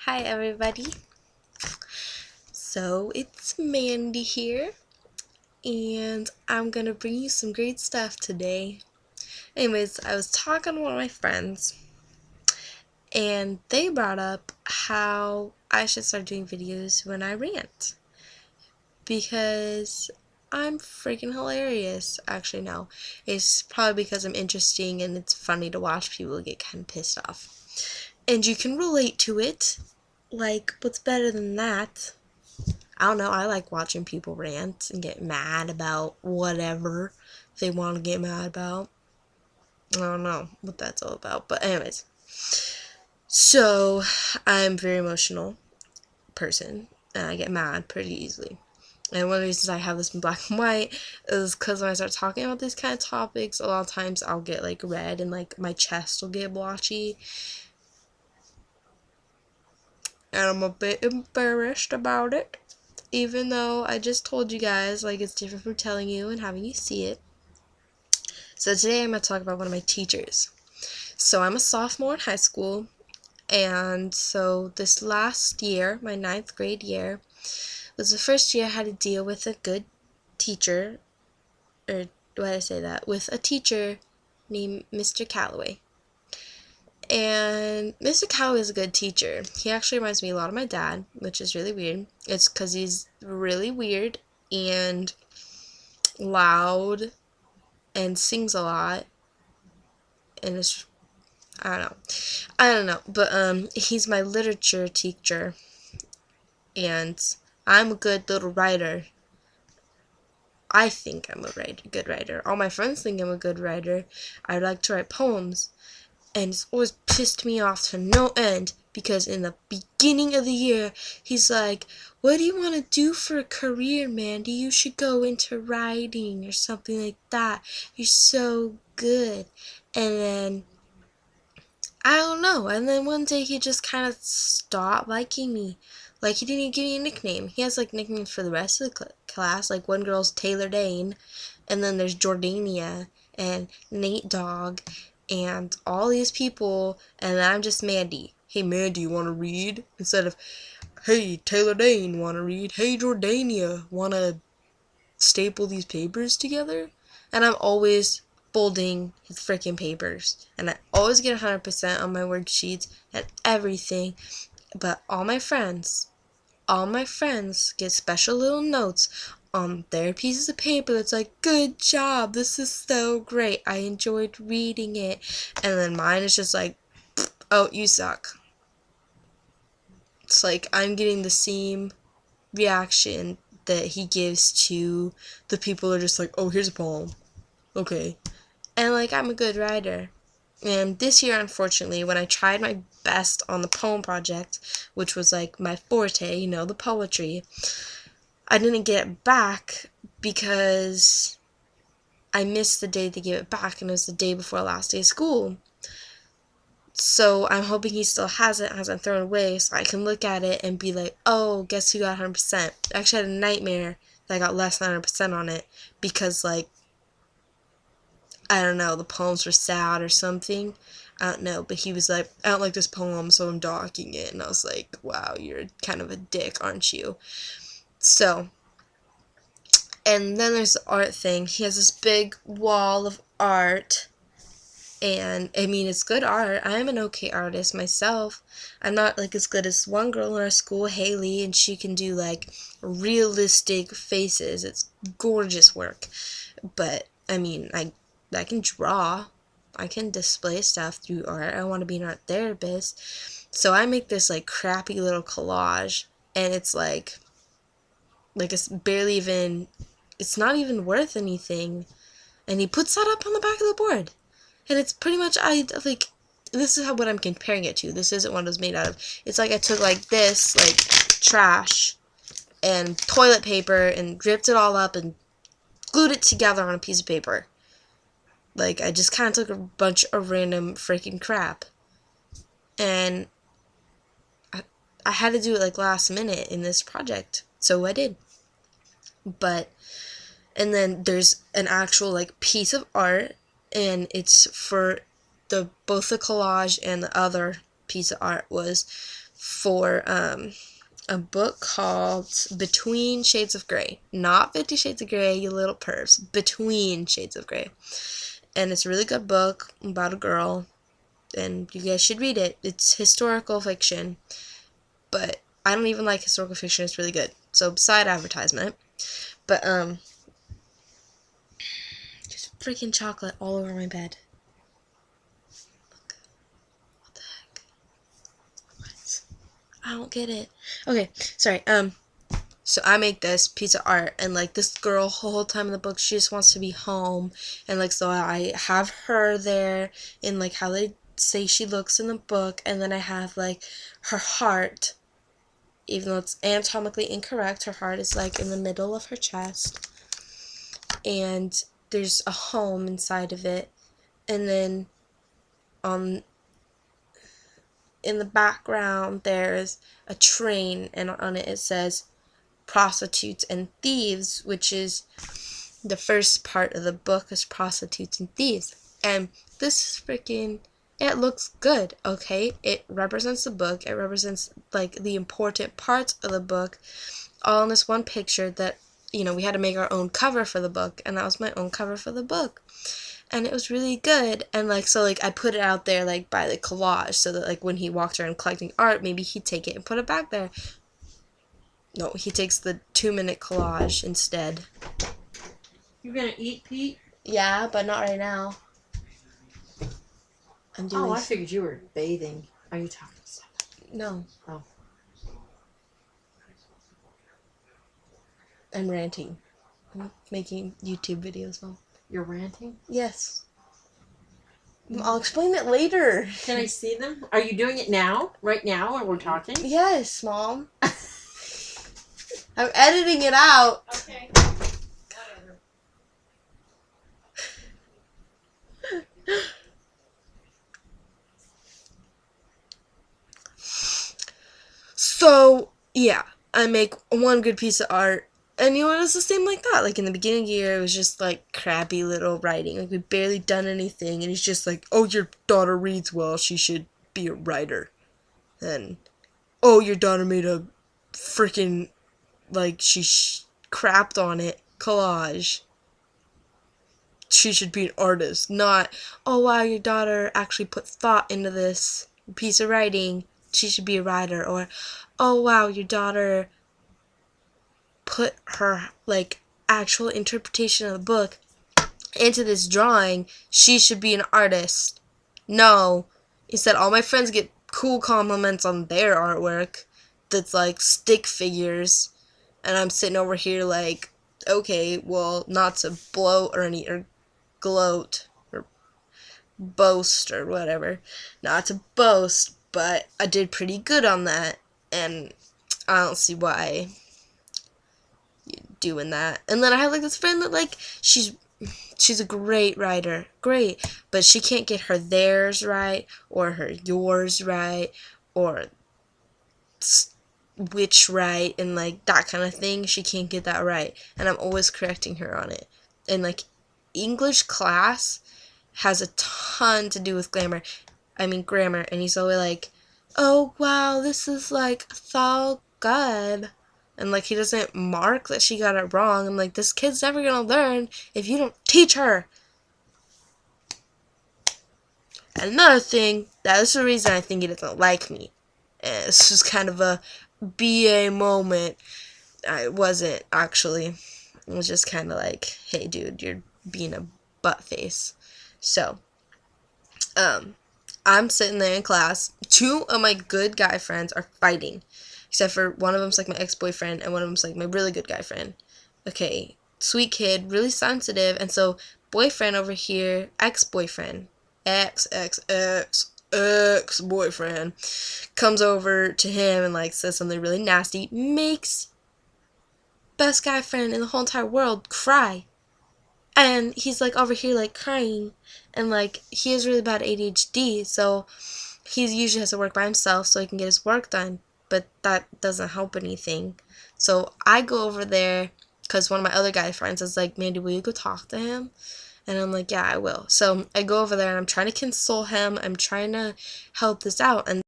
Hi everybody. So it's Mandy here, and I'm gonna bring you some great stuff today. Anyways, I was talking to one of my friends, and they brought up how I should start doing videos when I rant. Because I'm freaking hilarious. Actually, no. It's probably because I'm interesting and it's funny to watch people get kind of pissed off. And you can relate to it. Like, what's better than that? I don't know, I like watching people rant and get mad about whatever they want to get mad about. I don't know what that's all about. But anyways. So I'm a very emotional person and I get mad pretty easily. And one of the reasons I have this in black and white is because when I start talking about these kind of topics, a lot of times I'll get like red and like my chest will get blotchy. And I'm a bit embarrassed about it. Even though I just told you guys, like, it's different from telling you and having you see it. So today I'm going to talk about one of my teachers. So I'm a sophomore in high school, and so this last year, my 9th grade year, was the first year I had to deal with a good teacher, or why did I say that? With a teacher named Mr. Calloway. And Mr. Calloway is a good teacher. He actually reminds me a lot of my dad, which is really weird. It's because he's really weird and loud and sings a lot, and it's I don't know, but he's my literature teacher, and I'm a good little writer. I think I'm a good writer. All my friends think I'm a good writer. I like to write poems, and it's always pissed me off to no end because in the beginning of the year, he's like, "What do you want to do for a career, Mandy? You should go into writing or something like that. You're so good." And then I don't know. And then one day he just kind of stopped liking me. Like, he didn't even give me a nickname. He has, like, nicknames for the rest of the class. Like, one girl's Taylor Dane. And then there's Jordania and Nate Dogg and all these people. And I'm just Mandy. Hey, Mandy, you want to read? Instead of, hey, Taylor Dane, want to read? Hey, Jordania, want to staple these papers together? And I'm always folding his freaking papers. And I always get 100% on my worksheets and everything. But all my friends get special little notes on their pieces of paper that's like, "Good job, this is so great, I enjoyed reading it." And then mine is just like, "Oh, you suck." It's like I'm getting the same reaction that he gives to the people who are just like, "Oh, here's a poem. Okay." And like, I'm a good writer. And this year, unfortunately, when I tried my best on the poem project, which was like my forte, the poetry, I didn't get it back because I missed the day to give it back, and it was the day before last day of school. So I'm hoping he still has it, hasn't thrown it away, so I can look at it and be like, "Oh, guess who got 100%? I actually had a nightmare that I got less than 100% on it because, like, I don't know, the poems were sad or something. I don't know, but he was like, "I don't like this poem, so I'm docking it." And I was like, "Wow, you're kind of a dick, aren't you?" So, and then there's the art thing. He has this big wall of art, and I mean, it's good art. I'm an okay artist myself. I'm not like as good as one girl in our school, Haley, and she can do like realistic faces. It's gorgeous work. But I mean, I can draw. I can display stuff through art. I want to be an art therapist. So I make this like crappy little collage, and it's barely even, it's not even worth anything. And he puts that up on the back of the board. And it's pretty much, this is what I'm comparing it to. This isn't what it was made out of. It's like I took like this, like trash and toilet paper and ripped it all up and glued it together on a piece of paper. Like, I just kind of took a bunch of random freaking crap. And I had to do it like last minute in this project. So I did. And then there's an actual like piece of art, and it's for both the collage and the other piece of art was for a book called Between Shades of Grey. Not 50 Shades of Grey, you little pervs. Between Shades of Grey. And it's a really good book about a girl, and you guys should read it. It's historical fiction, but I don't even like historical fiction. It's really good. So, side advertisement. But, just freaking chocolate all over my bed. Look. What the heck? What? I don't get it. Okay, sorry. So I make this piece of art, and like this girl, the whole time in the book, she just wants to be home, and like so I have her there in like how they say she looks in the book, and then I have like her heart, even though it's anatomically incorrect, her heart is like in the middle of her chest, and there's a home inside of it, and then in the background there's a train, and on it says prostitutes and thieves, which is the first part of the book is prostitutes and thieves. And this freaking, it looks good, okay? It represents the book. It represents like the important parts of the book all in this one picture that, you know, we had to make our own cover for the book, and that was my own cover for the book. And it was really good, and like so like I put it out there like by the collage so that like when he walked around collecting art, maybe he'd take it and put it back there. No, he takes the 2-minute collage instead. You're gonna eat, Pete? Yeah, but not right now. I'm doing. Oh, I figured you were bathing. Are you talking stuff? No. Oh. I'm ranting. I'm making YouTube videos now. You're ranting? Yes. I'll explain it later. Can I see them? Are you doing it now? Right now when we're talking? Yes, Mom. I'm editing it out. Okay. Whatever. So, yeah, I make one good piece of art, and you know, it was the same like that. Like, in the beginning of the year, it was just, like, crappy little writing. Like, we'd barely done anything, and he's just like, oh, your daughter reads well, she should be a writer. And, oh, your daughter made a freaking, like, she crapped on it, collage. She should be an artist, not, oh, wow, your daughter actually put thought into this piece of writing, she should be a writer. Or, oh, wow, your daughter put her, like, actual interpretation of the book into this drawing, she should be an artist. No. Instead, all my friends get cool compliments on their artwork that's, like, stick figures, and I'm sitting over here like, okay, well, not to bloat or gloat or boast or whatever, not to boast, but I did pretty good on that, and I don't see why you're doing that. And then I have like this friend that like she's a great writer, great, but she can't get her theirs right or her yours right or which right and like that kind of thing. She can't get that right, and I'm always correcting her on it. And like English class has a ton to do with grammar, and he's always like, oh wow, this is like so good, and like he doesn't mark that she got it wrong. I'm like, this kid's never gonna learn if you don't teach her. And another thing, that is the reason I think he doesn't like me. And this was kind of a BA moment. I wasn't actually. It was just kind of like, hey dude, you're being a butt face. So, I'm sitting there in class. 2 of my good guy friends are fighting. Except for one of them's like my ex-boyfriend, and one of them's like my really good guy friend. Okay, sweet kid, really sensitive, and so boyfriend over here, ex-boyfriend, ex-boyfriend, comes over to him and like says something really nasty, makes best guy friend in the whole entire world cry. And he's like over here like crying, and like he has really bad ADHD, so he usually has to work by himself so he can get his work done, but that doesn't help anything. So I go over there because one of my other guy friends is like, Mandy, will you go talk to him? And I'm like, yeah, I will. So I go over there and I'm trying to console him. I'm trying to help this out. And